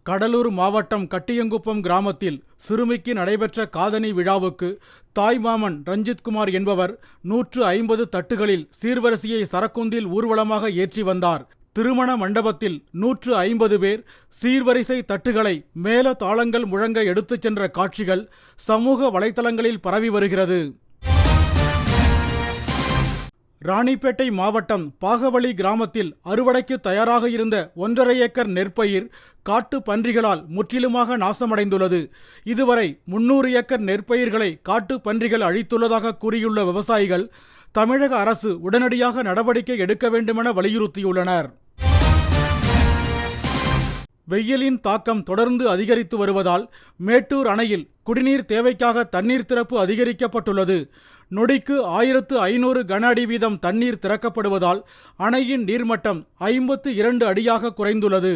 கடலூர் மாவட்டம் கட்டியங்குப்பம் கிராமத்தில் சிறுமிக்கு நடைபெற்ற காதணி விழாவுக்கு தாய்மாமன் ரஞ்சித்குமார் என்பவர் 150 தட்டுகளில் சீர்வரிசையை சரக்குந்தில் ஊர்வலமாக ஏற்றி வந்தார். திருமண மண்டபத்தில் 150 பேர் சீர்வரிசை தட்டுகளை மேல தாளங்கள் முழங்க எடுத்துச் சென்ற காட்சிகள் சமூக வலைதளங்களில் பரவி வருகிறது. ராணிப்பேட்டை மாவட்டம் பாகவளி கிராமத்தில் அறுவடைக்கு தயாராக இருந்த 1.5 ஏக்கர் நெற்பயிர் காட்டு பன்றிகளால் முற்றிலுமாக நாசமடைந்துள்ளது. இதுவரை 300 ஏக்கர் நெற்பயிர்களை காட்டு பன்றிகள் அழித்துள்ளதாக கூறியுள்ள விவசாயிகள் தமிழக அரசு உடனடியாக நடவடிக்கை எடுக்க வேண்டுமென வலியுறுத்தியுள்ளனர். வெயிலின் தாக்கம் தொடர்ந்து அதிகரித்து வருவதால் மேட்டூர் அணையில் குடிநீர் தேவைக்காக தண்ணீர் திறப்பு அதிகரிக்கப்பட்டுள்ளது. நொடிக்கு 1500 கன அடி வீதம் தண்ணீர் திறக்கப்படுவதால் அணையின் நீர்மட்டம் 52 அடியாக குறைந்துள்ளது.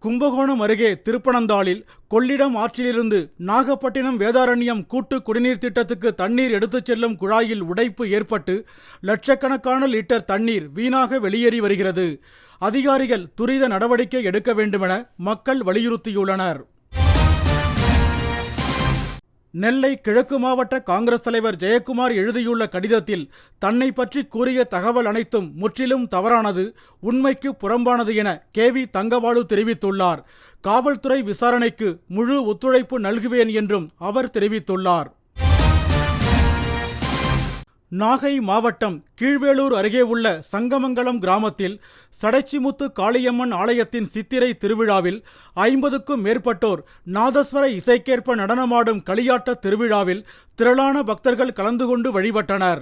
கும்பகோணம் அருகே திருப்பனந்தாளில் கொள்ளிடம் ஆற்றிலிருந்து நாகப்பட்டினம் வேதாரண்யம் கூட்டு குடிநீர் திட்டத்துக்கு தண்ணீர் எடுத்துச் செல்லும் குழாயில் உடைப்பு ஏற்பட்டு லட்சக்கணக்கான லிட்டர் தண்ணீர் வீணாக வெளியேறி வருகிறது. அதிகாரிகள் துரித நடவடிக்கை எடுக்க வேண்டுமென மக்கள் வலியுறுத்தியுள்ளனர். நெல்லை கிழக்கு மாவட்ட காங்கிரஸ் தலைவர் ஜெயக்குமார் எழுதியுள்ள கடிதத்தில் தன்னை பற்றி கூறிய தகவல் அனைத்தும் முற்றிலும் தவறானது, உண்மைக்கு புறம்பானது என KV தங்கபாலு தெரிவித்துள்ளார். காவல்துறை விசாரணைக்கு முழு ஒத்துழைப்பு நல்குவேன் என்றும் அவர் தெரிவித்துள்ளார். நாகை மாவட்டம் கீழ்வேளூர் அருகே உள்ள சங்கமங்கலம் கிராமத்தில் சடைச்சிமுத்து காளியம்மன் ஆலயத்தின் சித்திரை திருவிழாவில் 50க்கும் மேற்பட்டோர் நாதஸ்வர இசைக்கேற்ப நடனமாடும் களியாட்ட திருவிழாவில் திரளான பக்தர்கள் கலந்து கொண்டு வழிபட்டனர்.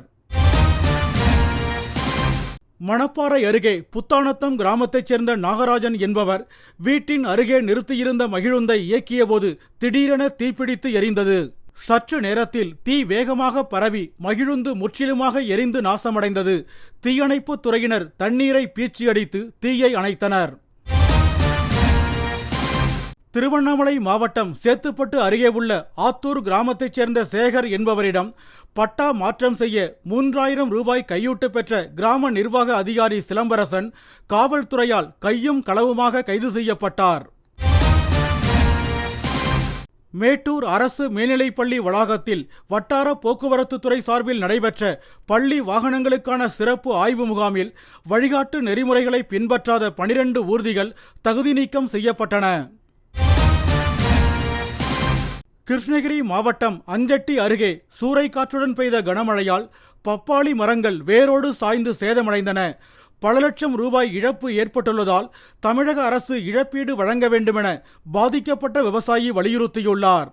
மணப்பாறை அருகே புத்தானத்தம் கிராமத்தைச் சேர்ந்த நாகராஜன் என்பவர் வீட்டின் அருகே நிறுத்தியிருந்த மகிழுந்தை இயக்கியபோது திடீரென தீப்பிடித்து எரிந்தது. சற்று நேரத்தில் தீ வேகமாக பரவி மகிழுந்து முற்றிலுமாக எரிந்து நாசமடைந்தது. தீயணைப்பு துறையினர் தண்ணீரை பீச்சியடித்து தீயை அணைத்தனர். திருவண்ணாமலை மாவட்டம் சேத்துப்பட்டு அருகே உள்ள ஆத்தூர் கிராமத்தைச் சேர்ந்த சேகர் என்பவரிடம் பட்டா மாற்றம் செய்ய 3000 ரூபாய் கையூட்டு பெற்ற கிராம நிர்வாக அதிகாரி சிலம்பரசன் காவல்துறையால் கையும் களவுமாக கைது செய்யப்பட்டார். மேட்டூர் அரசு மேல்நிலைப்பள்ளி வளாகத்தில் வட்டார போக்குவரத்து துறை சார்பில் நடைபெற்ற பள்ளி வாகனங்களுக்கான சிறப்பு ஆய்வு முகாமில் வழிகாட்டு நெறிமுறைகளை பின்பற்றாத 12 ஊர்திகள் தகுதி நீக்கம் செய்யப்பட்டன. கிருஷ்ணகிரி மாவட்டம் அஞ்சட்டி அருகே சூறைக்காற்றுடன் பெய்த கனமழையால் பப்பாளி மரங்கள் வேரோடு சாய்ந்து சேதமடைந்தன. பல லட்சம் ரூபாய் இழப்பு ஏற்பட்டுள்ளதால் தமிழக அரசு இழப்பீடு வழங்க வேண்டுமென பாதிக்கப்பட்ட விவசாயி வலியுறுத்தியுள்ளார்.